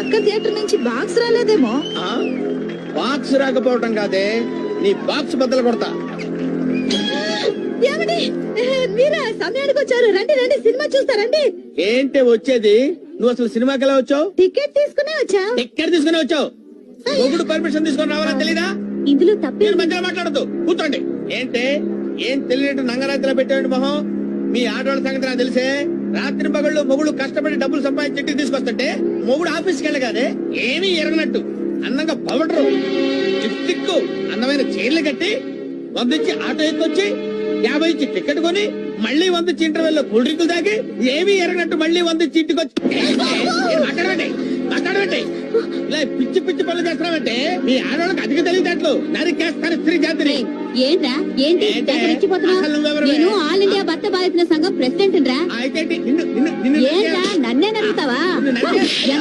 పక్క థియేటర్ నుంచి box రాలేదేమో. Box రాకపోవటం కాదే, నీ బాక్స్ బద్దలు కొడతా. ఏమండి మీరా సమయానికి వచ్చారు? రండి రండి, సినిమా చూస్తారండి. ఏంటి వచ్చేది? నువ్వు అసలు సినిమాకి ఎలా వచ్చావు? టికెట్ తీసుకునే వచ్చా. టికెట్ తీసుకుని వచ్చావు? మొగుడు పర్మిషన్ తీసుకొని రావాలని తెలీదా? ఇందులో తప్పే. మీరు మధ్యలో మాట్లాడద్దు, కూర్చోండి. ఏంటే ఏం తెలియనట్టు నంగరాత్రిలో పెట్టేయండి మొహం. మీ ఆడవాళ్ళ సంగతి నాకు తెలిసే. రాత్రి పగళ్ళు మొగుడు కష్టపడి డబ్బులు సంపాదించి ఇంటికి తీసుకొస్తుంటే మొగుడు ఆఫీస్కి వెళ్ళగానే ఏమీ ఎరగనట్టు అందంగా పవడరు జిప్టిక్కు అందమైన చీరలు కట్టి 100 ఇచ్చి ఆటో ఎక్కొచ్చి 50 ఇచ్చి టికెట్ కొని మళ్ళీ 100 ఇచ్చి ఇంటర్వెల్ లో కూల్ డ్రింకులు తాగి ఏమీ ఎరగనట్టు మళ్ళీ 100 ఇచ్చి ఇంటికి వచ్చి మాట్లాడండి మాట్లాడండి. ఇలా పిచ్చి పిచ్చి పనులు చేస్తున్నామంటే మీ ఆడవాళ్ళకి అధిక తెలియదట్లు నరికేస్తాను స్త్రీ జాతిని. ఏంట్రా ఏంటి అసలు నువ్వెవరు? నేను ఆల్ ఇండియా భర్త బాధితుల సంఘం ప్రెసిడెంట్ రా. అయితే నిన్ను నిన్ను నిన్ను ఏంట్రా నన్నే నమ్ముతావా? నిన్ను నరికేస్తా.